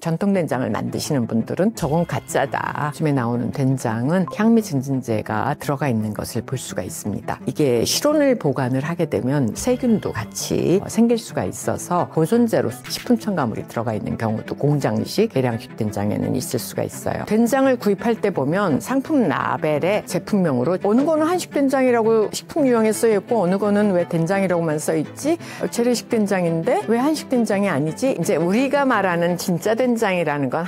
전통 된장을 만드시는 분들은 저건 가짜다. 요즘에 나오는 된장은 향미 증진제가 들어가 있는 것을 볼 수가 있습니다. 이게 실온을 보관을 하게 되면 세균도 같이 생길 수가 있어서 보존제로 식품 첨가물이 들어가 있는 경우도 공장식 계량식 된장에는 있을 수가 있어요. 된장을 구입할 때 보면 상품 라벨에 제품명으로 어느 거는 한식 된장이라고 식품 유형에 써 있고 어느 거는 왜 된장이라고만 써 있지? 재래식 된장인데 왜 한식 된장이 아니지? 이제 우리가 말하는 진짜 된장이라는 건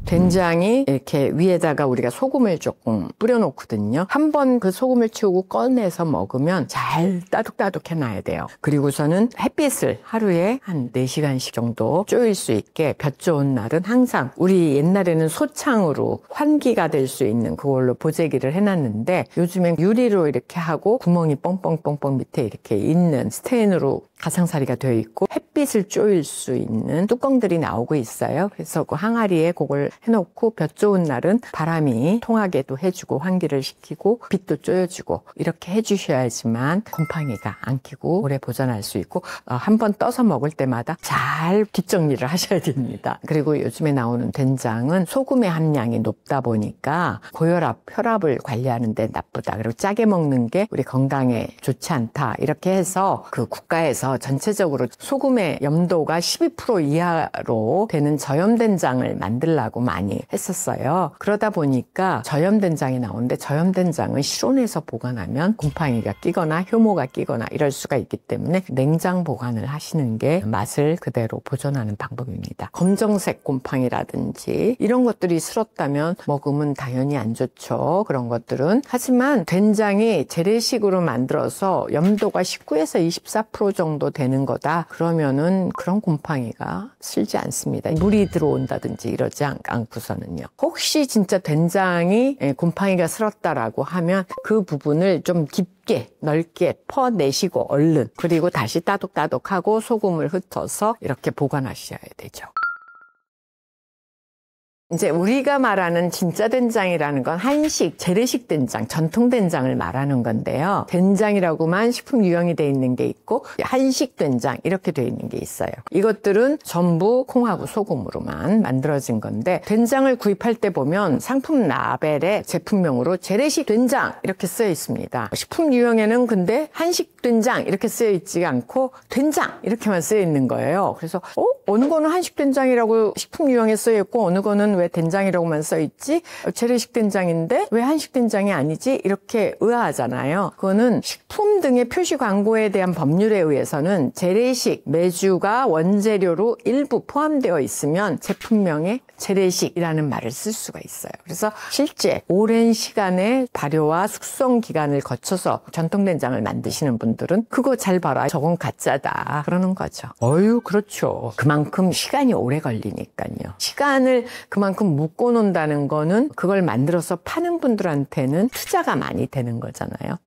된장이 이렇게 위에다가 우리가 소금을 조금 뿌려놓거든요. 한번 그 소금을 치우고 꺼내서 먹으면 잘 따둑따둑 해놔야 돼요. 그리고서는 햇빛을 하루에 한 4시간씩 정도 쪼일 수 있게 볕 좋은 날은 항상 우리 옛날에는 소창으로 환기가 될 수 있는 그걸로 보재기를 해놨는데 요즘엔 유리로 이렇게 하고 구멍이 뻥뻥뻥뻥 밑에 이렇게 있는 스테인으로 가상사리가 되어 있고 햇빛을 쪼일 수 있는 뚜껑들이 나오고 있어요. 그래서 그 항아리에 그걸 해놓고 볕 좋은 날은 바람이 통하게도 해주고 환기를 시키고 빛도 쪼여주고 이렇게 해주셔야지만 곰팡이가 안 끼고 오래 보존할 수 있고 한번 떠서 먹을 때마다 잘 뒷정리를 하셔야 됩니다. 그리고 요즘에 나오는 된장은 소금의 함량이 높다 보니까 고혈압, 혈압을 관리하는 데 나쁘다. 그리고 짜게 먹는 게 우리 건강에 좋지 않다. 이렇게 해서 그 국가에서 전체적으로 소금의 염도가 12% 이하로 되는 저염된장을 만들라고 많이 했었어요. 그러다 보니까 저염된장이 나오는데 저염된장은 실온에서 보관하면 곰팡이가 끼거나 효모가 끼거나 이럴 수가 있기 때문에 냉장 보관을 하시는 게 맛을 그대로 보존하는 방법입니다. 검정색 곰팡이라든지 이런 것들이 슬었다면 먹으면 당연히 안 좋죠. 그런 것들은. 하지만 된장이 재래식으로 만들어서 염도가 19에서 24% 정도 되는 거다. 그러면은 그런 곰팡이가 슬지 않습니다. 물이 들어온다든지 이러지 않고서는요. 혹시 진짜 된장이 곰팡이가 슬었다라고 하면 그 부분을 좀 깊게 넓게 퍼내시고 얼른 그리고 다시 따독따독하고 소금을 흩어서 이렇게 보관하셔야 되죠. 이제 우리가 말하는 진짜 된장이라는 건 한식, 재래식 된장, 전통 된장을 말하는 건데요. 된장이라고만 식품 유형이 돼 있는 게 있고 한식 된장 이렇게 돼 있는 게 있어요. 이것들은 전부 콩하고 소금으로만 만들어진 건데 된장을 구입할 때 보면 상품 라벨에 제품명으로 재래식 된장 이렇게 쓰여 있습니다. 식품 유형에는 근데 한식 된장 이렇게 쓰여 있지 않고 된장 이렇게만 쓰여 있는 거예요. 그래서 어느 거는 한식 된장이라고 식품 유형에 쓰여 있고 어느 거는 왜 된장이라고만 써 있지? 재래식 된장인데 왜 한식 된장이 아니지? 이렇게 의아하잖아요. 그거는 식품 등의 표시 광고에 대한 법률에 의해서는 재래식 메주가 원재료로 일부 포함되어 있으면 제품명에 재래식이라는 말을 쓸 수가 있어요. 그래서 실제 오랜 시간의 발효와 숙성 기간을 거쳐서 전통 된장을 만드시는 분들은 그거 잘 봐라. 저건 가짜다. 그러는 거죠. 그렇죠. 그만큼 시간이 오래 걸리니까요. 시간을 그만큼 묶어 놓는다는 거는 그걸 만들어서 파는 분들한테는 투자가 많이 되는 거잖아요.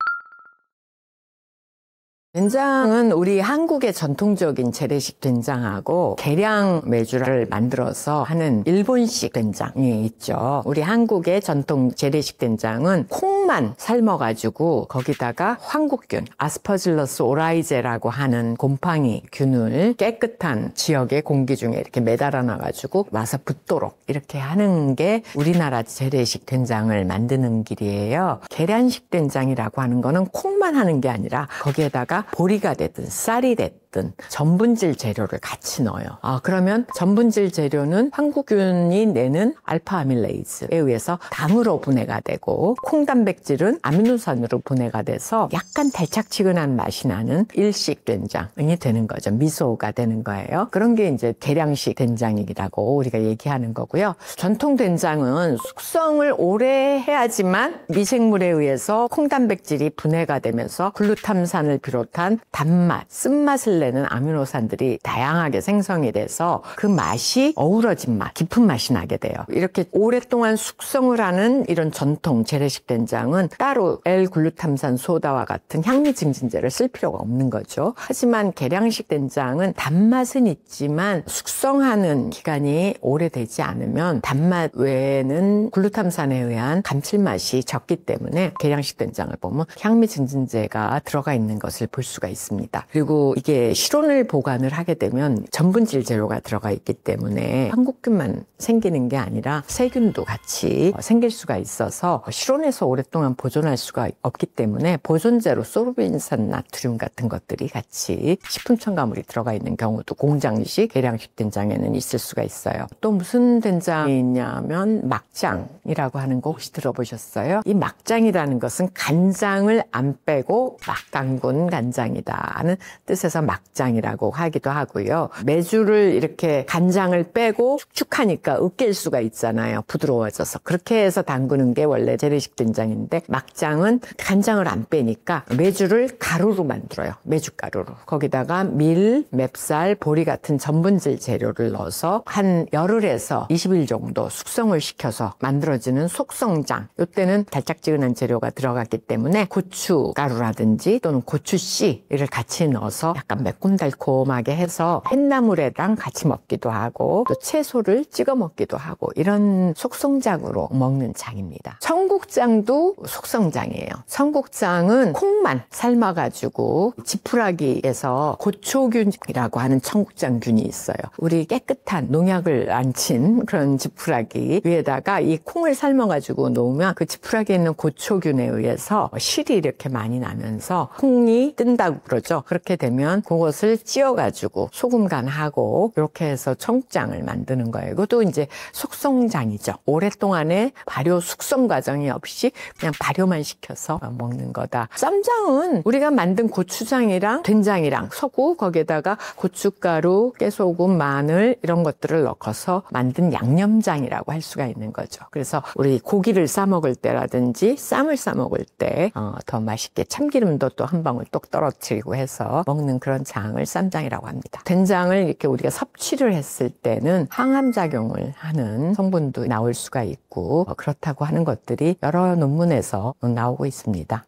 된장은 우리 한국의 전통적인 재래식 된장하고 계량 메주를 만들어서 하는 일본식 된장이 있죠. 우리 한국의 전통 재래식 된장은 콩만 삶아가지고 거기다가 황국균, 아스퍼질러스 오라이제라고 하는 곰팡이 균을 깨끗한 지역의 공기 중에 이렇게 매달아 놔가지고 와서 붙도록 이렇게 하는 게 우리나라 재래식 된장을 만드는 길이에요. 계량식 된장이라고 하는 거는 콩만 하는 게 아니라 거기에다가 보리가 되든 쌀이 됐든 전분질 재료를 같이 넣어요. 그러면 전분질 재료는 황국균이 내는 알파 아밀레이즈에 의해서 당으로 분해가 되고 콩단백질은 아미노산으로 분해가 돼서 약간 달짝지근한 맛이 나는 일식 된장이 되는 거죠. 미소가 되는 거예요. 그런 게 이제 계량식 된장이라고 우리가 얘기하는 거고요. 전통 된장은 숙성을 오래 해야지만 미생물에 의해서 콩단백질이 분해가 되면서 글루탐산을 비롯한 단맛, 쓴맛을 내는 아미노산들이 다양하게 생성이 돼서 그 맛이 어우러진 맛, 깊은 맛이 나게 돼요. 이렇게 오랫동안 숙성을 하는 이런 전통 재래식 된장은 따로 L-글루탐산 소다와 같은 향미 증진제를 쓸 필요가 없는 거죠. 하지만 계량식 된장은 단맛은 있지만 숙성하는 기간이 오래되지 않으면 단맛 외에는 글루탐산에 의한 감칠맛이 적기 때문에 계량식 된장을 보면 향미 증진제가 들어가 있는 것을 볼 수가 있습니다. 그리고 이게 실온을 보관을 하게 되면 전분질 재료가 들어가 있기 때문에 한국균만 생기는 게 아니라 세균도 같이 생길 수가 있어서 실온에서 오랫동안 보존할 수가 없기 때문에 보존제로 소르빈산 나트륨 같은 것들이 같이 식품 첨가물이 들어가 있는 경우도 공장식, 계량식 된장에는 있을 수가 있어요. 또 무슨 된장이 있냐면 막장이라고 하는 거 혹시 들어보셨어요? 이 막장이라는 것은 간장을 안 빼고 막 담근 간장이다 하는 뜻에서 막장이라고 하기도 하고요. 메주를 이렇게 간장을 빼고 축축하니까 으깰 수가 있잖아요. 부드러워져서. 그렇게 해서 담그는 게 원래 재래식 된장인데 막장은 간장을 안 빼니까 메주를 가루로 만들어요. 메주가루로. 거기다가 밀, 맵쌀, 보리 같은 전분질 재료를 넣어서 한 열흘에서 20일 정도 숙성을 시켜서 만들어지는 속성장. 이때는 달짝지근한 재료가 들어갔기 때문에 고춧가루라든지 또는 고추씨를 같이 넣어서 약간 매콤달콤하게 해서 햇나물에랑 같이 먹기도 하고 또 채소를 찍어 먹기도 하고 이런 속성장으로 먹는 장입니다. 청국장도 속성장이에요. 청국장은 콩만 삶아가지고 지푸라기에서 고초균이라고 하는 청국장균이 있어요. 우리 깨끗한 농약을 안 친 그런 지푸라기 위에다가 이 콩을 삶아가지고 놓으면 그 지푸라기에 있는 고초균에 의해서 실이 이렇게 많이 나면서 콩이 뜬다고 그러죠. 그렇게 되면 그것을 찧어가지고 소금 간하고 이렇게 해서 청국장을 만드는 거예요. 이것도 이제 속성장이죠. 오랫동안의 발효 숙성 과정이 없이 그냥 발효만 시켜서 먹는 거다. 쌈장은 우리가 만든 고추장이랑 된장이랑 서고 거기에다가 고춧가루, 깨소금, 마늘 이런 것들을 넣어서 만든 양념장이라고 할 수가 있는 거죠. 그래서 우리 고기를 싸 먹을 때라든지 쌈을 싸 먹을 때 더 맛있게 참기름도 또 한 방울 똑 떨어뜨리고 해서 먹는 그런 장을 쌈장이라고 합니다. 된장을 이렇게 우리가 섭취를 했을 때는 항암작용을 하는 성분도 나올 수가 있고 그렇다고 하는 것들이 여러 논문에서 나오고 있습니다.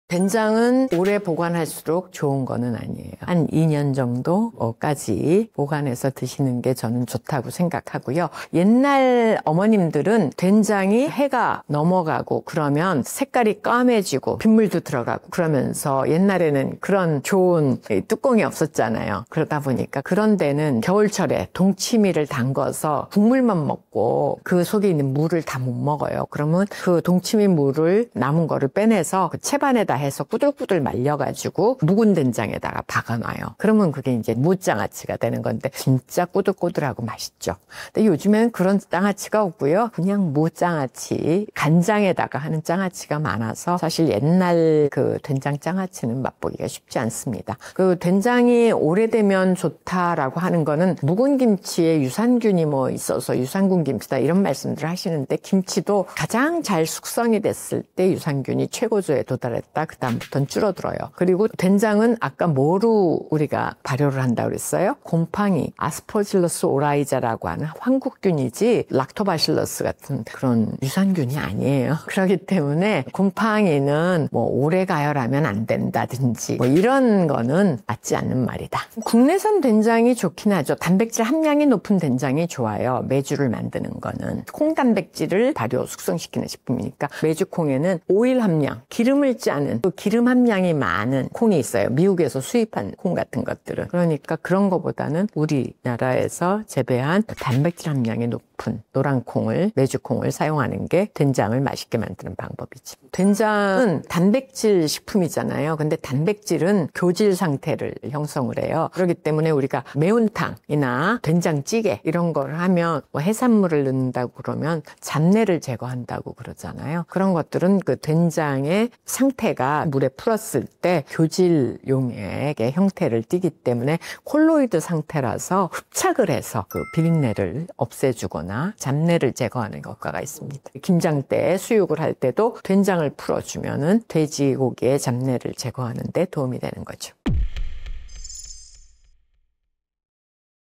된장은 오래 보관할수록 좋은 거는 아니에요. 한 2년 정도까지 보관해서 드시는 게 저는 좋다고 생각하고요. 옛날 어머님들은 된장이 해가 넘어가고 그러면 색깔이 까매지고 빗물도 들어가고 그러면서 옛날에는 그런 좋은 뚜껑이 없었잖아요. 그러다 보니까 그런 데는 겨울철에 동치미를 담궈서 국물만 먹고 그 속에 있는 물을 다 못 먹어요. 그러면 그 동치미 물을 남은 거를 빼내서 그 채반에다 해서 꾸들꾸들 말려가지고 묵은 된장에다가 박아놔요. 그러면 그게 이제 무장아찌가 되는 건데 진짜 꾸들꾸들하고 맛있죠. 근데 요즘엔 그런 장아찌가 없고요. 그냥 무장아찌, 간장에다가 하는 장아찌가 많아서 사실 옛날 그 된장 장아찌는 맛보기가 쉽지 않습니다. 그 된장이 오래되면 좋다라고 하는 거는 묵은 김치에 유산균이 뭐 있어서 유산균 김치다 이런 말씀들을 하시는데 김치도 가장 잘 숙성이 됐을 때 유산균이 최고조에 도달했다. 그 다음부터는 줄어들어요. 그리고 된장은 아까 뭐로 우리가 발효를 한다고 그랬어요? 곰팡이, 아스퍼질러스 오라이자라고 하는 황국균이지 락토바실러스 같은 그런 유산균이 아니에요. 그렇기 때문에 곰팡이는 뭐 오래 가열하면 안 된다든지 뭐 이런 거는 맞지 않는 말이다. 국내산 된장이 좋긴 하죠. 단백질 함량이 높은 된장이 좋아요. 메주를 만드는 거는 콩 단백질을 발효 숙성시키는 식품이니까 메주콩에는 오일 함량, 기름을 짜는 그 기름 함량이 많은 콩이 있어요. 미국에서 수입한 콩 같은 것들은. 그러니까 그런 거보다는 우리나라에서 재배한 단백질 함량이 높은 노란 콩을, 메주콩을 사용하는 게 된장을 맛있게 만드는 방법이지. 된장은 단백질 식품이잖아요. 근데 단백질은 교질 상태를 형성을 해요. 그렇기 때문에 우리가 매운탕이나 된장찌개 이런 걸 하면 뭐 해산물을 넣는다고 그러면 잡내를 제거한다고 그러잖아요. 그런 것들은 그 된장의 상태가 물에 풀었을 때 교질용의 형태를 띠기 때문에 콜로이드 상태라서 흡착을 해서 그 비린내를 없애주거나 잡내를 제거하는 효과가 있습니다. 김장 때 수육을 할 때도 된장을 풀어주면은 돼지고기의 잡내를 제거하는 데 도움이 되는 거죠.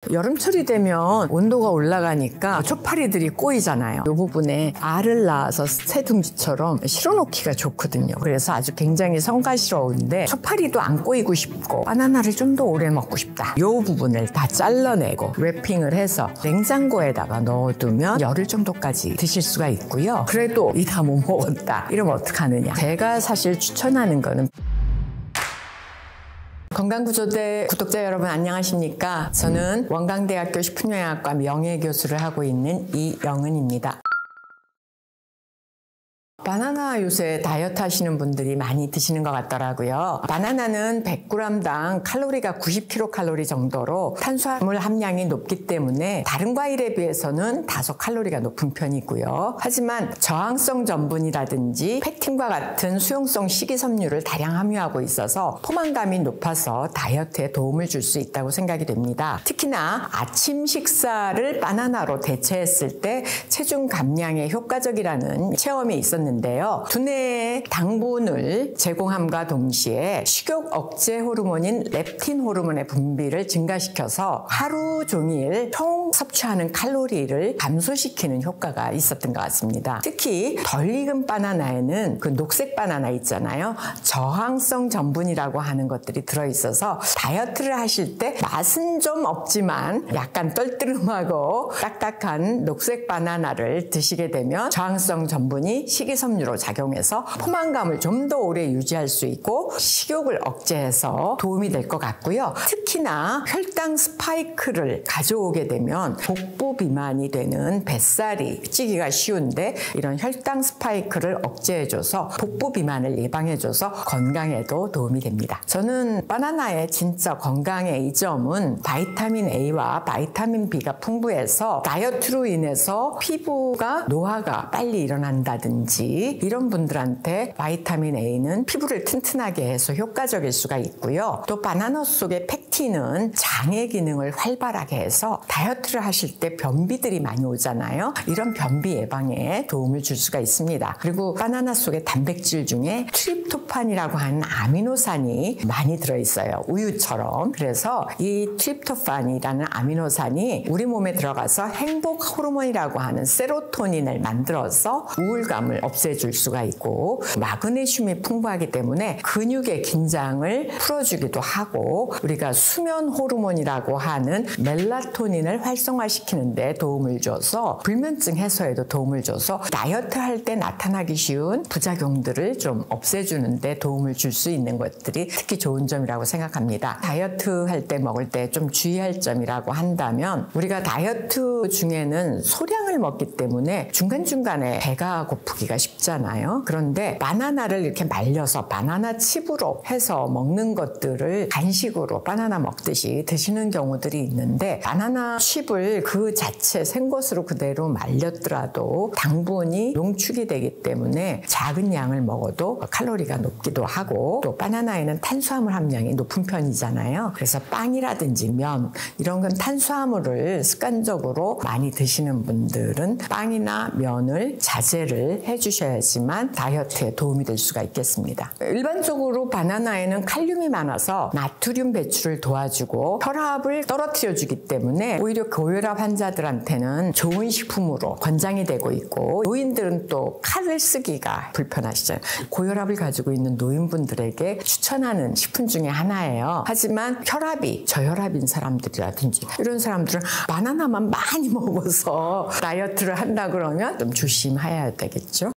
여름철이 되면 온도가 올라가니까 초파리들이 꼬이잖아요. 이 부분에 알을 낳아서 새둥지처럼 실어놓기가 좋거든요. 그래서 아주 굉장히 성가시러운데 초파리도 안 꼬이고 싶고 바나나를 좀 더 오래 먹고 싶다. 이 부분을 다 잘라내고 랩핑을 해서 냉장고에다가 넣어두면 열흘 정도까지 드실 수가 있고요. 그래도 이 다 못 먹었다. 이러면 어떡하느냐. 제가 사실 추천하는 거는 건강구조대 구독자 여러분 안녕하십니까? 저는 원광대학교 식품영양학과 명예교수를 하고 있는 이영은입니다. 바나나 요새 다이어트 하시는 분들이 많이 드시는 것 같더라고요. 바나나는 100g당 칼로리가 90kcal 정도로 탄수화물 함량이 높기 때문에 다른 과일에 비해서는 다소 칼로리가 높은 편이고요. 하지만 저항성 전분이라든지 팩틴과 같은 수용성 식이섬유를 다량 함유하고 있어서 포만감이 높아서 다이어트에 도움을 줄 수 있다고 생각이 됩니다. 특히나 아침 식사를 바나나로 대체했을 때 체중 감량에 효과적이라는 체험이 있었는데요. 두뇌에 당분을 제공함과 동시에 식욕 억제 호르몬인 렙틴 호르몬의 분비를 증가시켜서 하루 종일 총 섭취하는 칼로리를 감소시키는 효과가 있었던 것 같습니다. 특히 덜 익은 바나나에는 그 녹색 바나나 있잖아요. 저항성 전분이라고 하는 것들이 들어있어서 다이어트를 하실 때 맛은 좀 없지만 약간 떨뜨름하고 딱딱한 녹색 바나나를 드시게 되면 저항성 전분이 식이섬유로 작용해서 포만감을 좀 더 오래 유지할 수 있고 식욕을 억제해서 도움이 될 것 같고요. 특히나 혈당 스파이크를 가져오게 되면 복부 비만이 되는 뱃살이 찌기가 쉬운데 이런 혈당 스파이크를 억제해줘서 복부 비만을 예방해줘서 건강에도 도움이 됩니다. 저는 바나나의 진짜 건강의 이점은 바이타민 A와 바이타민 B가 풍부해서 다이어트로 인해서 피부가 노화가 빨리 일어난다든지 이런 분들한테 바이타민 A는 피부를 튼튼하게 해서 효과적일 수가 있고요. 또 바나나 속의 팩틴은 장의 기능을 활발하게 해서 다이어트를 하실 때 변비들이 많이 오잖아요. 이런 변비 예방에 도움을 줄 수가 있습니다. 그리고 바나나 속의 단백질 중에 트립토판이라고 하는 아미노산이 많이 들어있어요. 우유처럼. 그래서 이 트립토판이라는 아미노산이 우리 몸에 들어가서 행복 호르몬이라고 하는 세로토닌을 만들어서 우울감을 없애줄 수가 있고 마그네슘이 풍부하기 때문에 근육의 긴장을 풀어주기도 하고 우리가 수면 호르몬이라고 하는 멜라토닌을 활성화시키는 데 도움을 줘서 불면증 해소에도 도움을 줘서 다이어트 할 때 나타나기 쉬운 부작용들을 좀 없애주는 데 도움을 줄 수 있는 것들이 특히 좋은 점이라고 생각합니다. 다이어트 할 때 먹을 때 좀 주의할 점이라고 한다면 우리가 다이어트 중에는 소량을 먹기 때문에 중간중간에 배가 고프기가 쉽잖아요. 그런데 바나나를 이렇게 말려서 바나나 칩으로 해서 먹는 것들을 간식으로 바나나 먹듯이 드시는 경우들이 있는데 바나나 칩을 그 자체 생것으로 그대로 말렸더라도 당분이 농축이 되기 때문에 작은 양을 먹어도 칼로리가 높기도 하고 또 바나나에는 탄수화물 함량이 높은 편이잖아요. 그래서 빵이라든지 면 이런 건 탄수화물을 습관적으로 많이 드시는 분들은 빵이나 면을 자제를 해주셔야지만 다이어트에 도움이 될 수가 있겠습니다. 일반적으로 바나나에는 칼륨이 많아서 나트륨 배출을 도와주고 혈압을 떨어뜨려주기 때문에 오히려 고혈압 환자들한테는 좋은 식품으로 권장이 되고 있고 노인들은 또 칼을 쓰기가 불편하시잖아요. 고혈압을 가지고 있는 노인분들에게 추천하는 식품 중에 하나예요. 하지만 혈압이 저혈압인 사람들이라든지 이런 사람들은 바나나만 많이 먹어서 다이어트를 한다 그러면 좀 조심해야 되겠죠.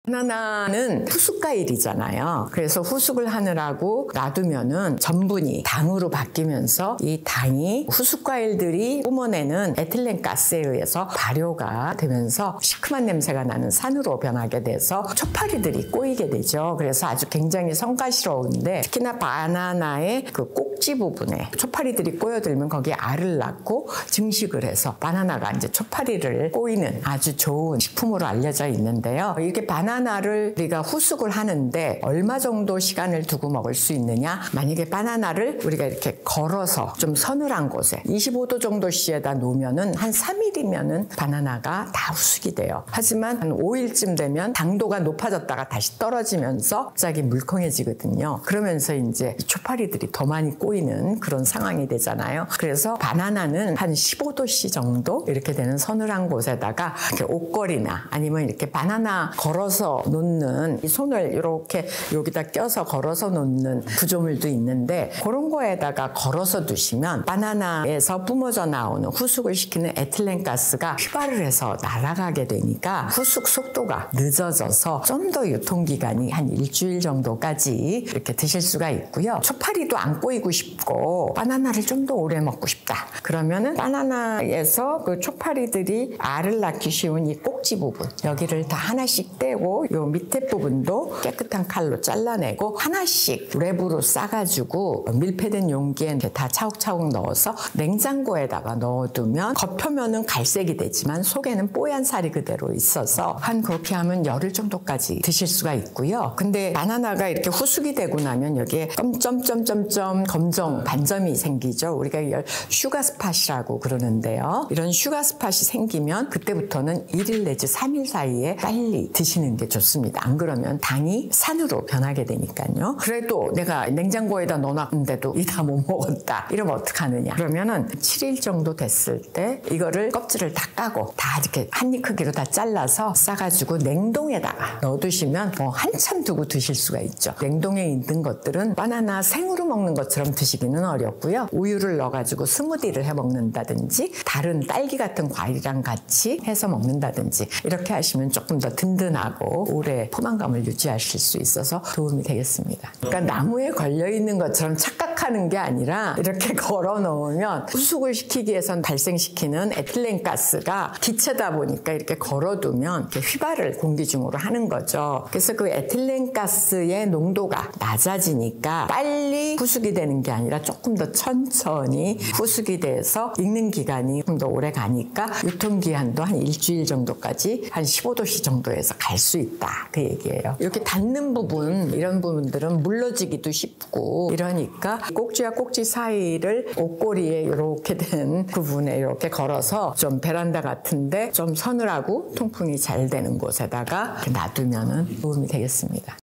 바나나는 후숙과일이잖아요. 그래서 후숙을 하느라고 놔두면은 전분이 당으로 바뀌면서 이 당이 후숙과일들이 뿜어내는 에틸렌가스에 의해서 발효가 되면서 시큼한 냄새가 나는 산으로 변하게 돼서 초파리들이 꼬이게 되죠. 그래서 아주 굉장히 성가시러운데 특히나 바나나의 그 꼭지 부분에 초파리들이 꼬여들면 거기에 알을 낳고 증식을 해서 바나나가 이제 초파리를 꼬이는 아주 좋은 식품으로 알려져 있는데요. 이렇게 바나나를 우리가 후숙을 하는데 얼마 정도 시간을 두고 먹을 수 있느냐? 만약에 바나나를 우리가 이렇게 걸어서 좀 서늘한 곳에 25도 정도씨에다 놓으면은 한 3일이면은 바나나가 다 후숙이 돼요. 하지만 한 5일쯤 되면 당도가 높아졌다가 다시 떨어지면서 갑자기 물컹해지거든요. 그러면서 이제 초파리들이 더 많이 꼬이게 꼬이는 그런 상황이 되잖아요. 그래서 바나나는 한 15도씨 정도 이렇게 되는 서늘한 곳에다가 이렇게 옷걸이나 아니면 이렇게 바나나 걸어서 놓는 이 손을 이렇게 여기다 껴서 걸어서 놓는 구조물도 있는데 그런 거에다가 걸어서 두시면 바나나에서 뿜어져 나오는 후숙을 시키는 에틸렌가스가 휘발을 해서 날아가게 되니까 후숙 속도가 늦어져서 좀 더 유통기간이 한 일주일 정도까지 이렇게 드실 수가 있고요. 초파리도 안 꼬이고 싶고 바나나를 좀 더 오래 먹고 싶다. 그러면은 바나나에서 그 초파리들이 알을 낳기 쉬운 이 꼭지 부분 여기를 다 하나씩 떼고 요 밑에 부분도 깨끗한 칼로 잘라내고 하나씩 랩으로 싸가지고 밀폐된 용기에 다 차곡차곡 넣어서 냉장고에다가 넣어두면 겉표면은 갈색이 되지만 속에는 뽀얀 살이 그대로 있어서 한 그렇게 하면 열흘 정도까지 드실 수가 있고요. 근데 바나나가 이렇게 후숙이 되고 나면 여기에 점점점점점 검정 반점이 생기죠. 우리가 이걸 슈가 스팟이라고 그러는데요. 이런 슈가 스팟이 생기면 그때부터는 1일 내지 3일 사이에 빨리 드시는 게 좋습니다. 안 그러면 당이 산으로 변하게 되니까요. 그래도 내가 냉장고에다 넣어놨는데도 이 다 못 먹었다. 이러면 어떡하느냐. 그러면은 7일 정도 됐을 때 이거를 껍질을 다 까고 다 이렇게 한 입 크기로 다 잘라서 싸가지고 냉동에다가 넣어두시면 한참 두고 드실 수가 있죠. 냉동에 있는 것들은 바나나 생으로 먹는 것처럼 드시기는 어렵고요. 우유를 넣어가지고 스무디를 해 먹는다든지 다른 딸기 같은 과일이랑 같이 해서 먹는다든지 이렇게 하시면 조금 더 든든하고 오래 포만감을 유지하실 수 있어서 도움이 되겠습니다. 그러니까 나무에 걸려있는 것처럼 착각하는 게 아니라 이렇게 걸어 놓으면 후숙을 시키기 위해선 발생시키는 에틸렌가스가 기체다 보니까 이렇게 걸어두면 이렇게 휘발을 공기 중으로 하는 거죠. 그래서 그 에틸렌가스의 농도가 낮아지니까 빨리 후숙이 되는 게 아니라 조금 더 천천히 후숙이 돼서 익는 기간이 좀 더 오래 가니까 유통기한도 한 일주일 정도까지 한 15도씨 정도에서 갈 수 있다. 그 얘기예요. 이렇게 닿는 부분 이런 부분들은 물러지기도 쉽고 이러니까 꼭지와 꼭지 사이를 옷걸이에 이렇게 된 부분에 이렇게 걸어서 좀 베란다 같은데 좀 서늘하고 통풍이 잘 되는 곳에다가 놔두면 도움이 되겠습니다.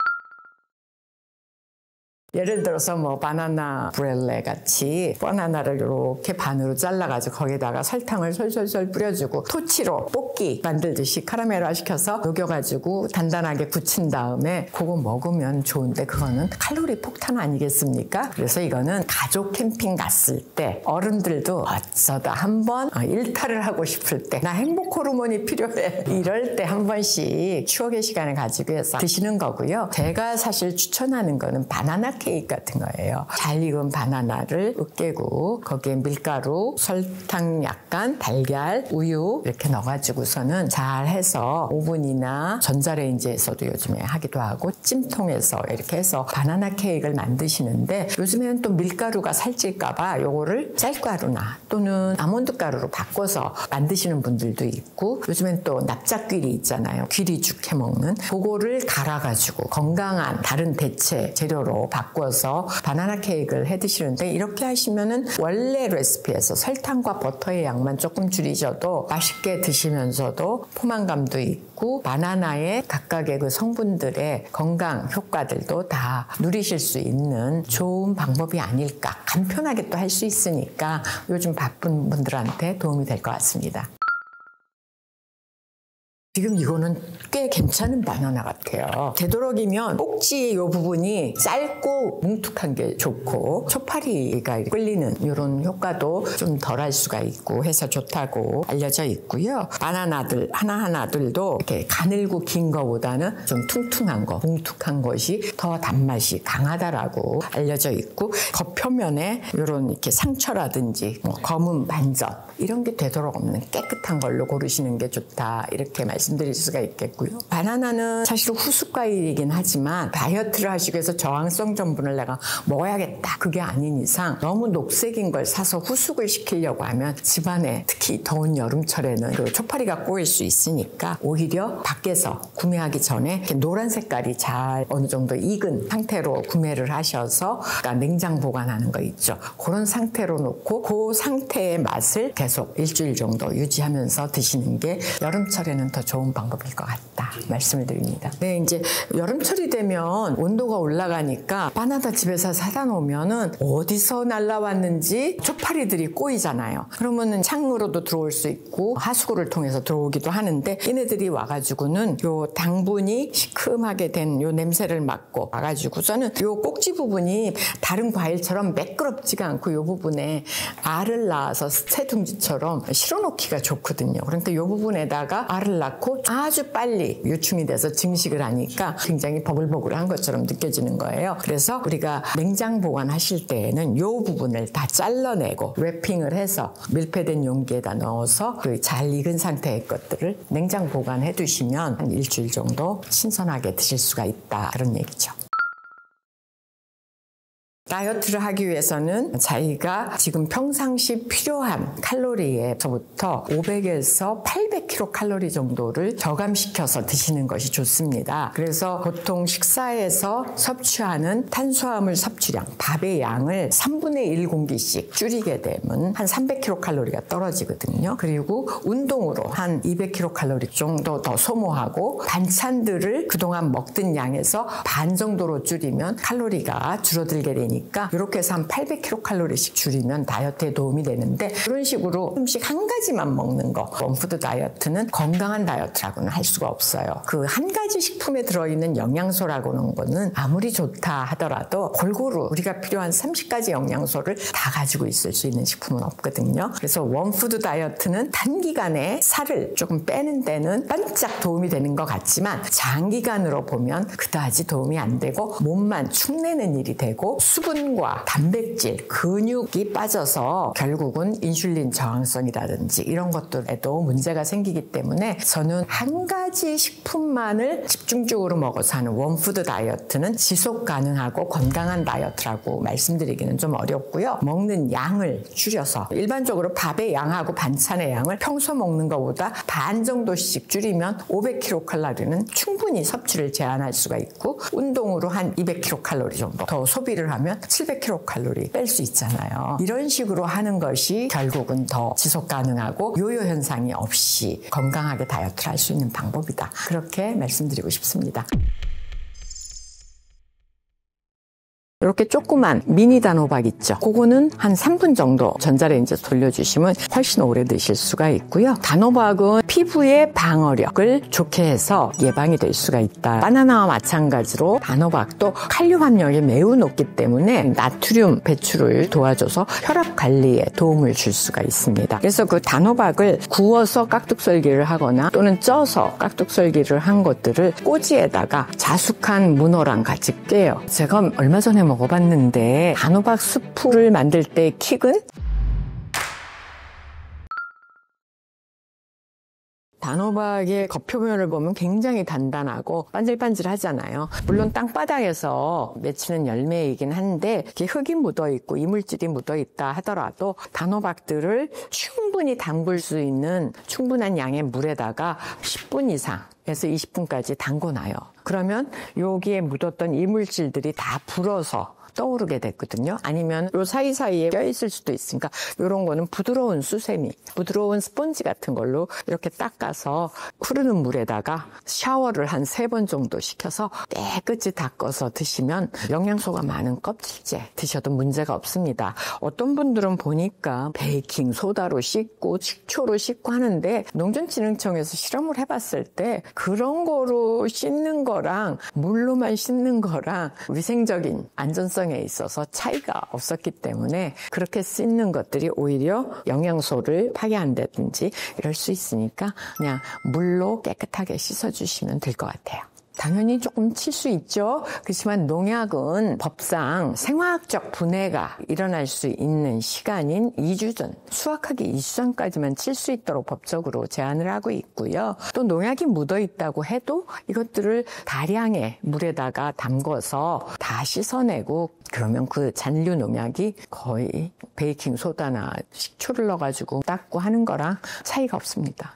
예를 들어서 뭐 바나나 브렐레 같이 바나나를 이렇게 반으로 잘라가지고 거기다가 설탕을 솔솔솔 뿌려주고 토치로 볶기 만들듯이 카라멜화 시켜서 녹여가지고 단단하게 굳힌 다음에 그거 먹으면 좋은데 그거는 칼로리 폭탄 아니겠습니까? 그래서 이거는 가족 캠핑 갔을 때 어른들도 어쩌다 한번 일탈을 하고 싶을 때 나 행복 호르몬이 필요해 이럴 때 한 번씩 추억의 시간을 가지고 해서 드시는 거고요. 제가 사실 추천하는 거는 바나나 케이크 같은 거예요. 잘 익은 바나나를 으깨고 거기에 밀가루, 설탕 약간, 달걀, 우유 이렇게 넣어가지고서는 잘 해서 오븐이나 전자레인지에서도 요즘에 하기도 하고 찜통에서 이렇게 해서 바나나 케이크를 만드시는데 요즘에는 또 밀가루가 살찔까봐 요거를 쌀가루나 또는 아몬드 가루로 바꿔서 만드시는 분들도 있고 요즘엔 또 납작귀리 있잖아요. 귀리죽 해먹는 그거를 갈아가지고 건강한 다른 대체 재료로 바꿔서 바나나 케이크를 해 드시는데 이렇게 하시면은 원래 레시피에서 설탕과 버터의 양만 조금 줄이셔도 맛있게 드시면서도 포만감도 있고 바나나의 각각의 그 성분들의 건강 효과들도 다 누리실 수 있는 좋은 방법이 아닐까. 간편하게 또 할 수 있으니까 요즘 바쁜 분들한테 도움이 될 것 같습니다. 지금 이거는 꽤 괜찮은 바나나 같아요. 되도록이면 꼭지 이 부분이 짧고 뭉툭한 게 좋고 초파리가 끌리는 이런 효과도 좀 덜할 수가 있고 해서 좋다고 알려져 있고요. 바나나들 하나하나들도 이렇게 가늘고 긴 거보다는 좀 퉁퉁한 거, 뭉툭한 것이 더 단맛이 강하다라고 알려져 있고 겉표면에 이런 이렇게 상처라든지 검은 반점 이런 게 되도록 없는 깨끗한 걸로 고르시는 게 좋다 이렇게 말씀드릴 수가 있겠고요. 바나나는 사실 후숙과일이긴 하지만 다이어트를 하시기 위해서 저항성 전분을 내가 먹어야겠다 그게 아닌 이상 너무 녹색인 걸 사서 후숙을 시키려고 하면 집안에 특히 더운 여름철에는 그 초파리가 꼬일 수 있으니까 오히려 밖에서 구매하기 전에 이렇게 노란 색깔이 잘 어느 정도 익은 상태로 구매를 하셔서 그러니까 냉장 보관하는 거 있죠. 그런 상태로 놓고 그 상태의 맛을 계속 일주일 정도 유지하면서 드시는 게 여름철에는 더 좋아요. 좋은 방법일 것 같다 말씀을 드립니다. 네, 이제 여름철이 되면 온도가 올라가니까 바나나 집에서 사다 놓으면은 어디서 날라왔는지 초파리들이 꼬이잖아요. 그러면은 창으로도 들어올 수 있고 하수구를 통해서 들어오기도 하는데 얘네들이 와가지고는 요 당분이 시큼하게 된 요 냄새를 맡고 와가지고서는 요 꼭지 부분이 다른 과일처럼 매끄럽지가 않고 요 부분에 알을 낳아서 새둥지처럼 실어놓기가 좋거든요. 그러니까 요 부분에다가 알을 낳고 아주 빨리 유충이 돼서 증식을 하니까 굉장히 버글버글한 것처럼 느껴지는 거예요. 그래서 우리가 냉장 보관하실 때에는 요 부분을 다 잘라내고 랩핑을 해서 밀폐된 용기에다 넣어서 그 잘 익은 상태의 것들을 냉장 보관해 두시면 한 일주일 정도 신선하게 드실 수가 있다 그런 얘기죠. 다이어트를 하기 위해서는 자기가 지금 평상시 필요한 칼로리에서부터 500에서 800kcal 정도를 저감시켜서 드시는 것이 좋습니다. 그래서 보통 식사에서 섭취하는 탄수화물 섭취량, 밥의 양을 3분의 1 공기씩 줄이게 되면 한 300kcal가 떨어지거든요. 그리고 운동으로 한 200kcal 정도 더 소모하고 반찬들을 그동안 먹던 양에서 반 정도로 줄이면 칼로리가 줄어들게 되니까 이렇게 해서 한 800kcal씩 줄이면 다이어트에 도움이 되는데 이런 식으로 음식 한 가지만 먹는 거 원푸드 다이어트는 건강한 다이어트라고는 할 수가 없어요. 그 한 가지 식품에 들어있는 영양소라고는 거는 아무리 좋다 하더라도 골고루 우리가 필요한 30가지 영양소를 다 가지고 있을 수 있는 식품은 없거든요. 그래서 원푸드 다이어트는 단기간에 살을 조금 빼는 데는 반짝 도움이 되는 것 같지만 장기간으로 보면 그다지 도움이 안 되고 몸만 축내는 일이 되고 수분과 단백질, 근육이 빠져서 결국은 인슐린 저항성이라든지 이런 것들에도 문제가 생기기 때문에 저는 한 가지 식품만을 집중적으로 먹어서 하는 원푸드 다이어트는 지속 가능하고 건강한 다이어트라고 말씀드리기는 좀 어렵고요. 먹는 양을 줄여서 일반적으로 밥의 양하고 반찬의 양을 평소 먹는 것보다 반 정도씩 줄이면 500kcal는 충분히 섭취를 제한할 수가 있고 운동으로 한 200kcal 정도 더 소비를 하면 700kcal 뺄 수 있잖아요. 이런 식으로 하는 것이 결국은 더 지속 가능하고 요요 현상이 없이 건강하게 다이어트를 할 수 있는 방법이다. 그렇게 말씀드리고 싶습니다. 이렇게 조그만 미니 단호박 있죠. 그거는 한 3분 정도 전자레인지에 돌려주시면 훨씬 오래 드실 수가 있고요. 단호박은 피부의 방어력을 좋게 해서 예방이 될 수가 있다. 바나나와 마찬가지로 단호박도 칼륨 함량이 매우 높기 때문에 나트륨 배출을 도와줘서 혈압 관리에 도움을 줄 수가 있습니다. 그래서 그 단호박을 구워서 깍둑썰기를 하거나 또는 쪄서 깍둑썰기를 한 것들을 꼬지에다가 자숙한 문어랑 같이 깨요. 제가 얼마 전에 먹어봤는데 단호박 수프를 만들 때 킥은 단호박의 겉표면을 보면 굉장히 단단하고 반질반질하잖아요. 물론 땅바닥에서 맺히는 열매이긴 한데 이렇게 흙이 묻어있고 이물질이 묻어있다 하더라도 단호박들을 충분히 담글 수 있는 충분한 양의 물에다가 10분 이상에서 20분까지 담궈놔요. 그러면 여기에 묻었던 이물질들이 다 불어서 떠오르게 됐거든요. 아니면 요 사이사이에 껴있을 수도 있으니까 이런 거는 부드러운 수세미, 부드러운 스펀지 같은 걸로 이렇게 닦아서 흐르는 물에다가 샤워를 한 3번 정도 시켜서 깨끗이 닦아서 드시면 영양소가 많은 껍질째 드셔도 문제가 없습니다. 어떤 분들은 보니까 베이킹 소다로 씻고 식초로 씻고 하는데 농촌진흥청에서 실험을 해봤을 때 그런 거로 씻는 거랑 물로만 씻는 거랑 위생적인 안전성에 있어서 차이가 없었기 때문에 그렇게 씻는 것들이 오히려 영양소를 파괴한다든지 이럴 수 있으니까 그냥 물로 깨끗하게 씻어주시면 될 것 같아요. 당연히 조금 칠 수 있죠. 그렇지만 농약은 법상 생화학적 분해가 일어날 수 있는 시간인 2주 전, 수확하기 2주 전까지만 칠 수 있도록 법적으로 제한을 하고 있고요. 또 농약이 묻어 있다고 해도 이것들을 다량의 물에다가 담궈서 다 씻어내고 그러면 그 잔류 농약이 거의 베이킹 소다나 식초를 넣어가지고 닦고 하는 거랑 차이가 없습니다.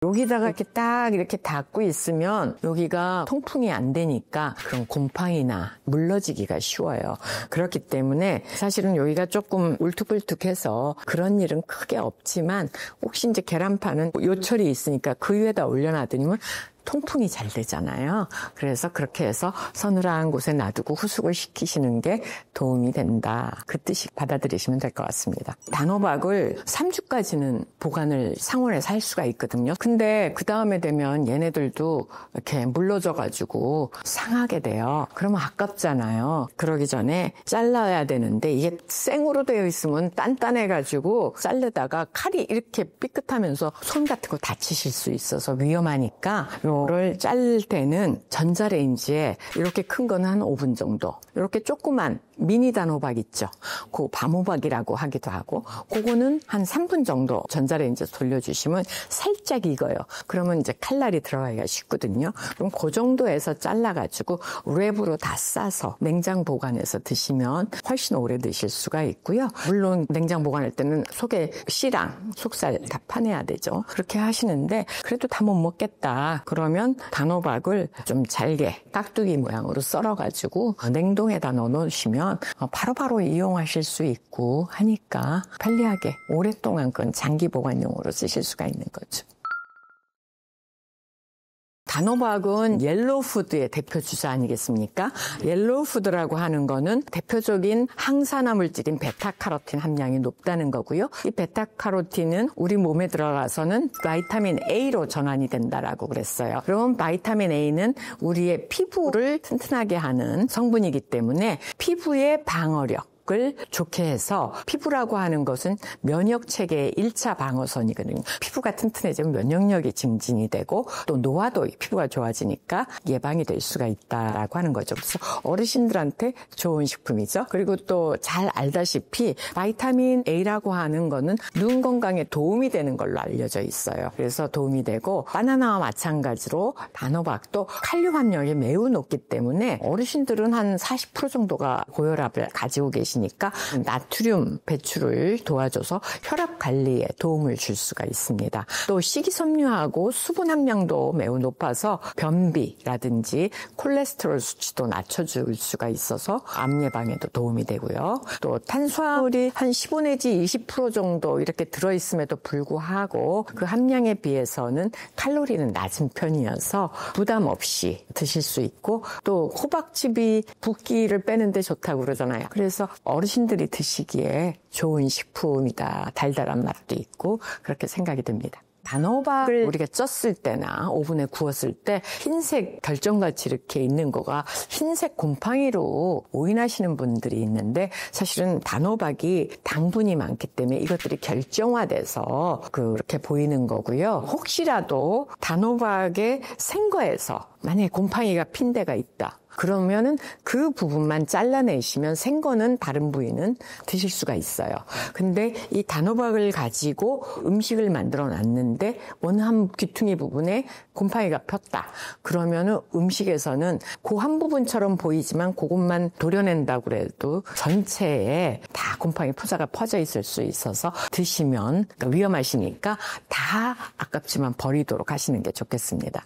여기다가 이렇게 딱 이렇게 닫고 있으면 여기가 통풍이 안 되니까 그런 곰팡이나 물러지기가 쉬워요. 그렇기 때문에 사실은 여기가 조금 울퉁불퉁해서 그런 일은 크게 없지만 혹시 이제 계란판은 요철이 있으니까 그 위에다 올려놔두면 통풍이 잘 되잖아요. 그래서 그렇게 해서 서늘한 곳에 놔두고 후숙을 시키시는 게 도움이 된다. 그 뜻이 받아들이시면 될 것 같습니다. 단호박을 3주까지는 보관을 상온에서 할 수가 있거든요. 근데 그 다음에 되면 얘네들도 이렇게 물러져가지고 상하게 돼요. 그러면 아깝잖아요. 그러기 전에 잘라야 되는데 이게 생으로 되어 있으면 단단해가지고 자르다가 칼이 이렇게 삐끗하면서 손 같은 거 다치실 수 있어서 위험하니까 요를 자를 때는 전자레인지에 이렇게 큰 거는 한 5분 정도, 이렇게 조그만 미니 단호박 있죠. 그 밤호박이라고 하기도 하고, 그거는 한 3분 정도 전자레인지에 돌려주시면 살짝 익어요. 그러면 이제 칼날이 들어가기가 쉽거든요. 그럼 그 정도에서 잘라가지고 랩으로 다 싸서 냉장 보관해서 드시면 훨씬 오래 드실 수가 있고요. 물론 냉장 보관할 때는 속에 씨랑 속살 다 파내야 되죠. 그렇게 하시는데 그래도 다 못 먹겠다. 그러면 단호박을 좀 잘게 깍두기 모양으로 썰어가지고 냉동에다 넣어놓으시면 바로바로 이용하실 수 있고 하니까 편리하게 오랫동안 그건 장기 보관용으로 쓰실 수가 있는 거죠. 단호박은 옐로우푸드의 대표 주자 아니겠습니까? 옐로우푸드라고 하는 거는 대표적인 항산화 물질인 베타카로틴 함량이 높다는 거고요. 이 베타카로틴은 우리 몸에 들어가서는 바이타민 A로 전환이 된다라고 그랬어요. 그러면 바이타민 A는 우리의 피부를 튼튼하게 하는 성분이기 때문에 피부의 방어력 을 좋게 해서, 피부라고 하는 것은 면역체계의 1차 방어선이거든요. 피부가 튼튼해지면 면역력이 증진이 되고 또 노화도 피부가 좋아지니까 예방이 될 수가 있다라고 하는 거죠. 그래서 어르신들한테 좋은 식품이죠. 그리고 또 잘 알다시피 바이타민 A라고 하는 거는 눈 건강에 도움이 되는 걸로 알려져 있어요. 그래서 도움이 되고, 바나나와 마찬가지로 단호박도 칼륨 함량이 매우 높기 때문에 어르신들은 한 40% 정도가 고혈압을 가지고 계시니까 나트륨 배출을 도와줘서 혈압 관리에 도움을 줄 수가 있습니다. 또 식이섬유하고 수분 함량도 매우 높아서 변비라든지 콜레스테롤 수치도 낮춰줄 수가 있어서 암 예방에도 도움이 되고요. 또 탄수화물이 한 15 내지 20% 정도 이렇게 들어있음에도 불구하고 그 함량에 비해서는 칼로리는 낮은 편이어서 부담 없이 드실 수 있고, 또 호박즙이 붓기를 빼는데 좋다고 그러잖아요. 그래서 어르신들이 드시기에 좋은 식품이다. 달달한 맛도 있고 그렇게 생각이 듭니다. 단호박을 우리가 쪘을 때나 오븐에 구웠을 때 흰색 결정같이 이렇게 있는 거가 흰색 곰팡이로 오인하시는 분들이 있는데, 사실은 단호박이 당분이 많기 때문에 이것들이 결정화돼서 그렇게 보이는 거고요. 혹시라도 단호박의 생거에서 만약에 곰팡이가 핀 데가 있다, 그러면은 그 부분만 잘라내시면 생거는 다른 부위는 드실 수가 있어요. 근데 이 단호박을 가지고 음식을 만들어 놨는데 어느 한 귀퉁이 부분에 곰팡이가 폈다. 그러면은 음식에서는 그 한 부분처럼 보이지만 그것만 도려낸다고 해도 전체에 다 곰팡이 포자가 퍼져 있을 수 있어서 드시면 위험하시니까 다 아깝지만 버리도록 하시는 게 좋겠습니다.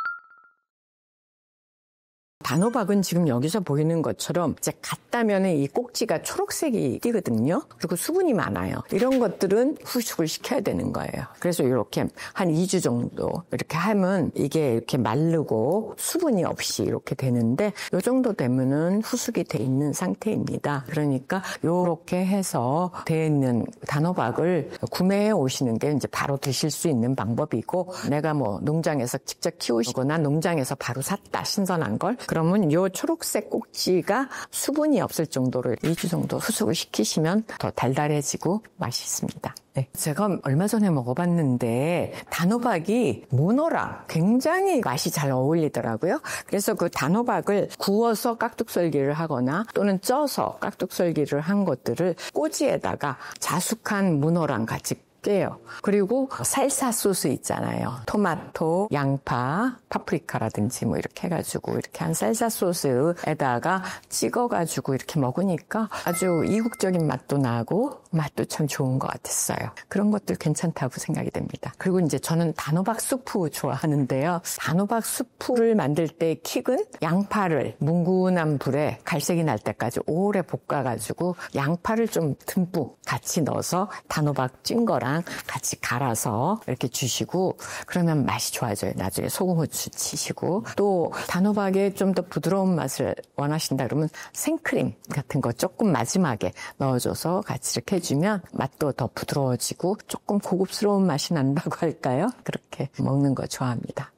단호박은 지금 여기서 보이는 것처럼 이제 갔다면은 이 꼭지가 초록색이 띄거든요. 그리고 수분이 많아요. 이런 것들은 후숙을 시켜야 되는 거예요. 그래서 이렇게 한 2주 정도 이렇게 하면 이게 이렇게 마르고 수분이 없이 이렇게 되는데, 이 정도 되면은 후숙이 돼 있는 상태입니다. 그러니까 이렇게 해서 돼 있는 단호박을 구매해 오시는 게 이제 바로 드실 수 있는 방법이고, 내가 뭐 농장에서 직접 키우시거나 농장에서 바로 샀다, 신선한 걸, 그러면 이 초록색 꼭지가 수분이 없을 정도로 2주 정도 후숙을 시키시면 더 달달해지고 맛있습니다. 네. 제가 얼마 전에 먹어봤는데 단호박이 문어랑 굉장히 맛이 잘 어울리더라고요. 그래서 그 단호박을 구워서 깍둑썰기를 하거나 또는 쪄서 깍둑썰기를 한 것들을 꼬지에다가 자숙한 문어랑 같이 깨요. 그리고 살사 소스 있잖아요. 토마토, 양파, 파프리카라든지 뭐 이렇게 해가지고 이렇게 한 살사 소스에다가 찍어가지고 이렇게 먹으니까 아주 이국적인 맛도 나고 맛도 참 좋은 것 같았어요. 그런 것들 괜찮다고 생각이 됩니다. 그리고 이제 저는 단호박 수프 좋아하는데요. 단호박 수프를 만들 때 킥은 양파를 뭉근한 불에 갈색이 날 때까지 오래 볶아가지고 양파를 좀 듬뿍 같이 넣어서 단호박 찐 거랑 같이 갈아서 이렇게 주시고 그러면 맛이 좋아져요. 나중에 소금, 후추 치시고 또 단호박에 좀 더 부드러운 맛을 원하신다 그러면 생크림 같은 거 조금 마지막에 넣어줘서 같이 이렇게 해주면 맛도 더 부드러워지고 조금 고급스러운 맛이 난다고 할까요? 그렇게 먹는 거 좋아합니다.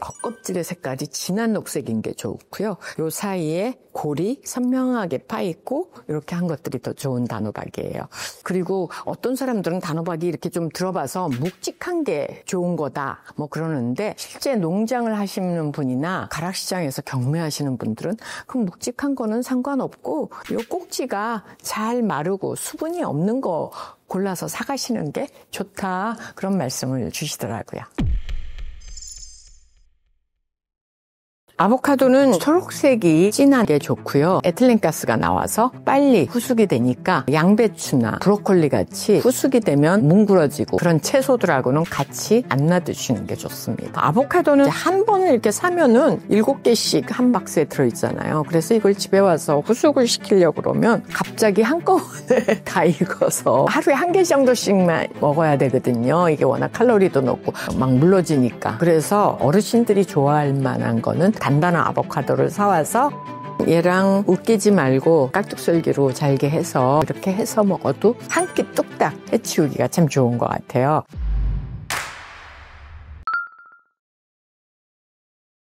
겉껍질의 색깔이 진한 녹색인 게 좋고요. 요 사이에 골이 선명하게 파있고 이렇게 한 것들이 더 좋은 단호박이에요. 그리고 어떤 사람들은 단호박이 이렇게 좀 들어봐서 묵직한 게 좋은 거다 뭐 그러는데 실제 농장을 하시는 분이나 가락시장에서 경매하시는 분들은 그 묵직한 거는 상관없고 요 꼭지가 잘 마르고 수분이 없는 거 골라서 사가시는 게 좋다 그런 말씀을 주시더라고요. 아보카도는 초록색이 진한 게 좋고요. 에틸렌가스가 나와서 빨리 후숙이 되니까 양배추나 브로콜리 같이 후숙이 되면 뭉그러지고 그런 채소들하고는 같이 안 놔두시는 게 좋습니다. 아보카도는 한 번을 이렇게 사면은 7개씩 한 박스에 들어있잖아요. 그래서 이걸 집에 와서 후숙을 시키려고 그러면 갑자기 한꺼번에 다 익어서 하루에 1개 정도씩만 먹어야 되거든요. 이게 워낙 칼로리도 높고 막 물러지니까. 그래서 어르신들이 좋아할 만한 거는 단단한 아보카도를 사와서 얘랑 으깨지 말고 깍둑썰기로 잘게 해서 이렇게 해서 먹어도 한 끼 뚝딱 해치우기가 참 좋은 것 같아요.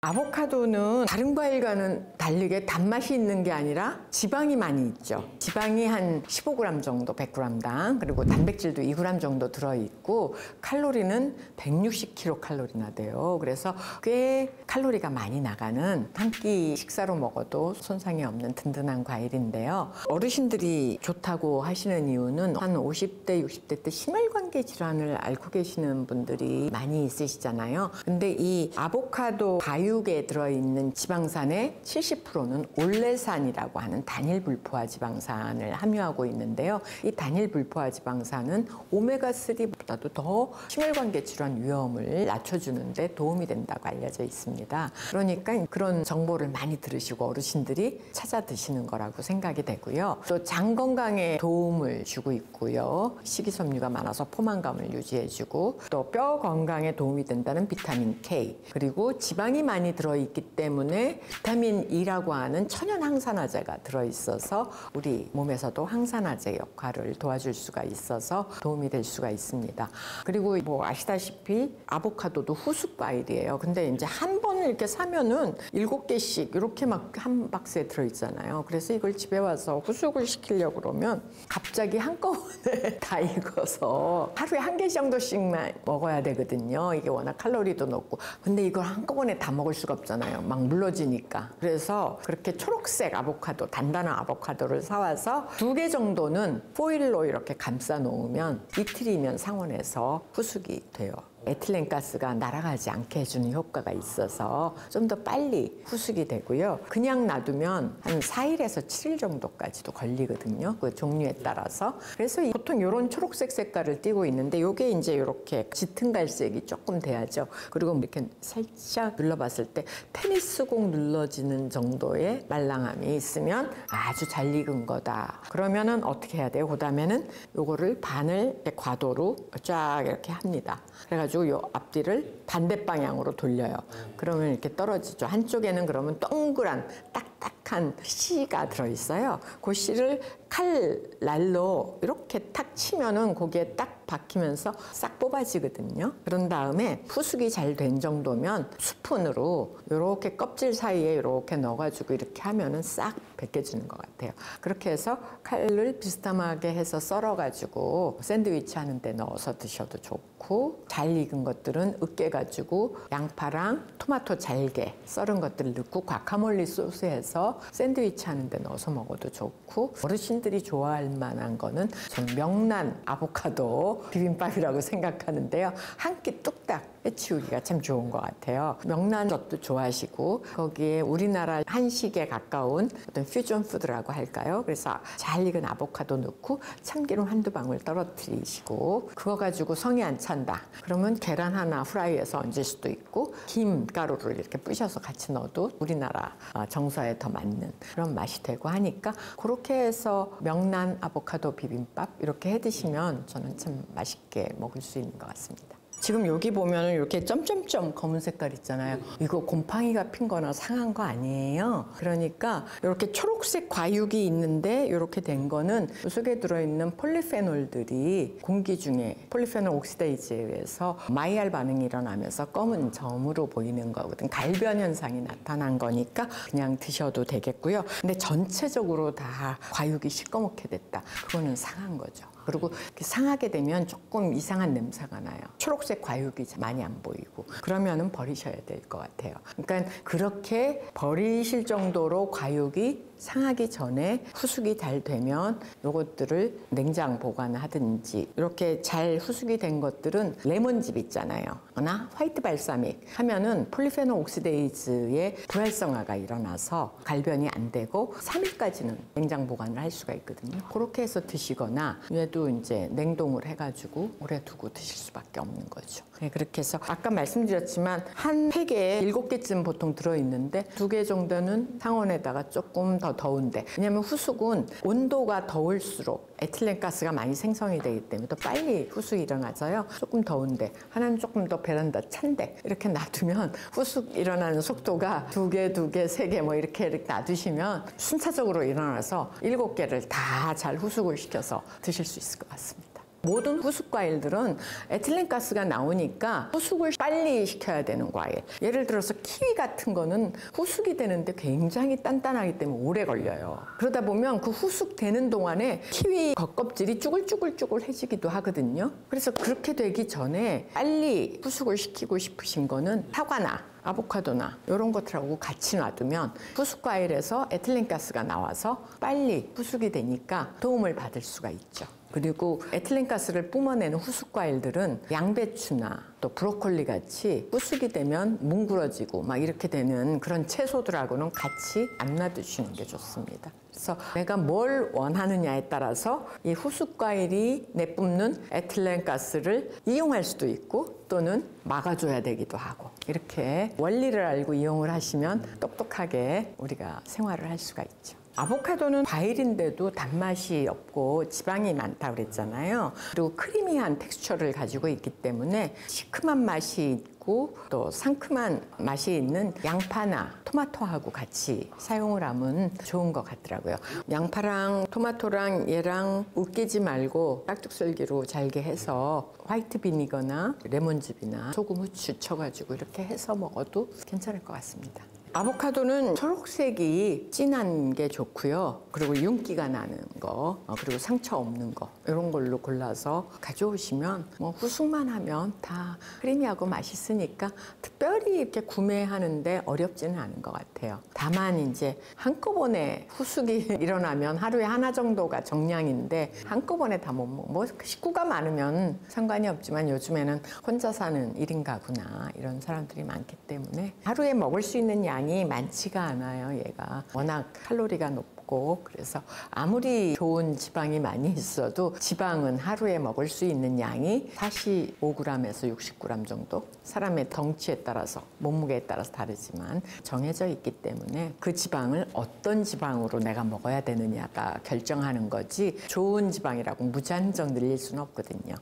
아보카도는 다른 과일과는 다르게 단맛이 있는 게 아니라 지방이 많이 있죠. 지방이 한 15g 정도 100g당 그리고 단백질도 2g 정도 들어있고 칼로리는 160kcal나 돼요. 그래서 꽤 칼로리가 많이 나가는 한 끼 식사로 먹어도 손상이 없는 든든한 과일인데요. 어르신들이 좋다고 하시는 이유는 한 50대 60대 때 심혈관계 질환을 앓고 계시는 분들이 많이 있으시잖아요. 근데 이 아보카도 과육 에 들어있는 지방산의 70%는 올레산이라고 하는 단일 불포화 지방산을 함유하고 있는데요. 이 단일 불포화 지방산은 오메가3보다도 더 심혈관계 질환 위험을 낮춰주는데 도움이 된다고 알려져 있습니다. 그러니까 그런 정보를 많이 들으시고 어르신들이 찾아 드시는 거라고 생각이 되고요. 또 장 건강에 도움을 주고 있고요. 식이섬유가 많아서 포만감을 유지해주고 또 뼈 건강에 도움이 된다는 비타민 K 그리고 지방이 많이 들어있기 때문에 비타민 E라고 하는 천연 항산화제가 들어있어서 우리 몸에서도 항산화제 역할을 도와줄 수가 있어서 도움이 될 수가 있습니다. 그리고 뭐 아시다시피 아보카도도 후숙 과일이에요. 근데 이제 한 번을 이렇게 사면은 7개씩 이렇게 막 한 박스에 들어있잖아요. 그래서 이걸 집에 와서 후숙을 시키려고 그러면 갑자기 한꺼번에 다 익어서 하루에 1개 정도씩만 먹어야 되거든요. 이게 워낙 칼로리도 높고. 근데 이걸 한꺼번에 다 먹을 수가 없잖아요. 막 물러지니까. 그래서 그렇게 초록색 아보카도, 단단한 아보카도를 사와서 2개 정도는 포일로 이렇게 감싸 놓으면 이틀이면 상온에서 후숙이 돼요. 에틸렌가스가 날아가지 않게 해주는 효과가 있어서 좀 더 빨리 후숙이 되고요. 그냥 놔두면 한 4일에서 7일 정도까지도 걸리거든요. 그 종류에 따라서. 그래서 보통 이런 초록색 색깔을 띠고 있는데 이게 이제 이렇게 짙은 갈색이 조금 돼야죠. 그리고 이렇게 살짝 눌러봤을 때 테니스공 눌러지는 정도의 말랑함이 있으면 아주 잘 익은 거다. 그러면은 어떻게 해야 돼요? 그 다음에는 요거를 반을 과도로 쫙 이렇게 합니다. 그래가지고 요 앞뒤를 반대 방향으로 돌려요. 그러면 이렇게 떨어지죠. 한쪽에는 그러면 동그란 딱딱한 씨가 들어있어요. 그 씨를 칼날로 이렇게 탁 치면은 거기에 딱 박히면서 싹 뽑아지거든요. 그런 다음에 후숙이 잘 된 정도면 스푼으로 이렇게 껍질 사이에 이렇게 넣어가지고 이렇게 하면은 싹 벗겨지는 것 같아요. 그렇게 해서 칼을 비스듬하게 해서 썰어가지고 샌드위치 하는데 넣어서 드셔도 좋고 넣고 잘 익은 것들은 으깨가지고 양파랑 토마토 잘게 썰은 것들을 넣고 과카몰리 소스해서 샌드위치 하는데 넣어서 먹어도 좋고, 어르신들이 좋아할 만한 거는 저는 명란 아보카도 비빔밥이라고 생각하는데요. 한 끼 뚝딱 해치우기가 참 좋은 것 같아요. 명란젓도 좋아하시고 거기에 우리나라 한식에 가까운 어떤 퓨전 푸드라고 할까요? 그래서 잘 익은 아보카도 넣고 참기름 한두 방울 떨어뜨리시고, 그거 가지고 성이 안 찬다 그러면 계란 하나 후라이해서 얹을 수도 있고, 김가루를 이렇게 부셔서 같이 넣어도 우리나라 정서에 더 맞는 그런 맛이 되고 하니까, 그렇게 해서 명란 아보카도 비빔밥 이렇게 해 드시면 저는 참 맛있게 먹을 수 있는 것 같습니다. 지금 여기 보면 이렇게 점점점 검은 색깔 있잖아요. 이거 곰팡이가 핀 거나 상한 거 아니에요. 그러니까 이렇게 초록색 과육이 있는데 이렇게 된 거는 이 속에 들어있는 폴리페놀들이 공기 중에 폴리페놀 옥시데이즈에 의해서 마이알 반응이 일어나면서 검은 점으로 보이는 거거든. 갈변 현상이 나타난 거니까 그냥 드셔도 되겠고요. 근데 전체적으로 다 과육이 시꺼멓게 됐다, 그거는 상한 거죠. 그리고 상하게 되면 조금 이상한 냄새가 나요. 초록색 과육이 많이 안 보이고, 그러면은 버리셔야 될 것 같아요. 그러니까 그렇게 버리실 정도로 과육이 상하기 전에 후숙이 잘 되면 요것들을 냉장 보관하든지, 이렇게 잘 후숙이 된 것들은 레몬즙 있잖아요. 나 화이트 발사믹 하면은 폴리페놀 옥시데이즈의 불활성화가 일어나서 갈변이 안 되고 3일까지는 냉장 보관을 할 수가 있거든요. 그렇게 해서 드시거나, 얘도 이제 냉동을 해가지고 오래 두고 드실 수밖에 없는 거죠. 네, 그렇게 해서 아까 말씀드렸지만 한 팩에 7개쯤 보통 들어있는데 2개 정도는 상온에다가 조금 더 더운데, 왜냐면 후숙은 온도가 더울수록 에틸렌가스가 많이 생성이 되기 때문에 또 빨리 후숙이 일어나서요. 조금 더운데, 하나는 조금 더 베란다 찬데 이렇게 놔두면 후숙 일어나는 속도가 2개, 3개 뭐 이렇게 놔두시면 순차적으로 일어나서 7개를 다 잘 후숙을 시켜서 드실 수 있을 것 같습니다. 모든 후숙 과일들은 에틸렌가스가 나오니까 후숙을 빨리 시켜야 되는 과일. 예를 들어서 키위 같은 거는 후숙이 되는데 굉장히 단단하기 때문에 오래 걸려요. 그러다 보면 그 후숙되는 동안에 키위 겉껍질이 쭈글쭈글쭈글해지기도 하거든요. 그래서 그렇게 되기 전에 빨리 후숙을 시키고 싶으신 거는 사과나 아보카도나 이런 것들하고 같이 놔두면 후숙 과일에서 에틸렌가스가 나와서 빨리 후숙이 되니까 도움을 받을 수가 있죠. 그리고 에틸렌가스를 뿜어내는 후숙 과일들은 양배추나 또 브로콜리 같이 후숙이 되면 뭉그러지고 막 이렇게 되는 그런 채소들하고는 같이 안 놔두시는 게 좋습니다. 그래서 내가 뭘 원하느냐에 따라서 이 후숙 과일이 내뿜는 에틸렌가스를 이용할 수도 있고, 또는 막아줘야 되기도 하고, 이렇게 원리를 알고 이용을 하시면 똑똑하게 우리가 생활을 할 수가 있죠. 아보카도는 과일인데도 단맛이 없고 지방이 많다고 그랬잖아요. 그리고 크리미한 텍스처를 가지고 있기 때문에 시큼한 맛이 있고 또 상큼한 맛이 있는 양파나 토마토하고 같이 사용을 하면 좋은 것 같더라고요. 양파랑 토마토랑 얘랑 으깨지 말고 깍둑썰기로 잘게 해서 화이트 비니거나 레몬즙이나 소금, 후추 쳐가지고 이렇게 해서 먹어도 괜찮을 것 같습니다. 아보카도는 초록색이 진한 게 좋고요. 그리고 윤기가 나는 거, 그리고 상처 없는 거, 이런 걸로 골라서 가져오시면 뭐 후숙만 하면 다 크리미하고 맛있으니까 특별히 이렇게 구매하는데 어렵지는 않은 것 같아요. 다만 이제 한꺼번에 후숙이 일어나면 하루에 하나 정도가 정량인데 한꺼번에 다 못 먹고, 뭐 식구가 많으면 상관이 없지만 요즘에는 혼자 사는 1인 가구나 이런 사람들이 많기 때문에 하루에 먹을 수 있는 양이 많지가 않아요. 얘가 워낙 칼로리가 높고, 그래서 아무리 좋은 지방이 많이 있어도 지방은 하루에 먹을 수 있는 양이 45g에서 60g 정도, 사람의 덩치에 따라서 몸무게에 따라서 다르지만 정해져 있기 때문에 그 지방을 어떤 지방으로 내가 먹어야 되느냐가 결정하는 거지, 좋은 지방이라고 무제한적 늘릴 수는 없거든요.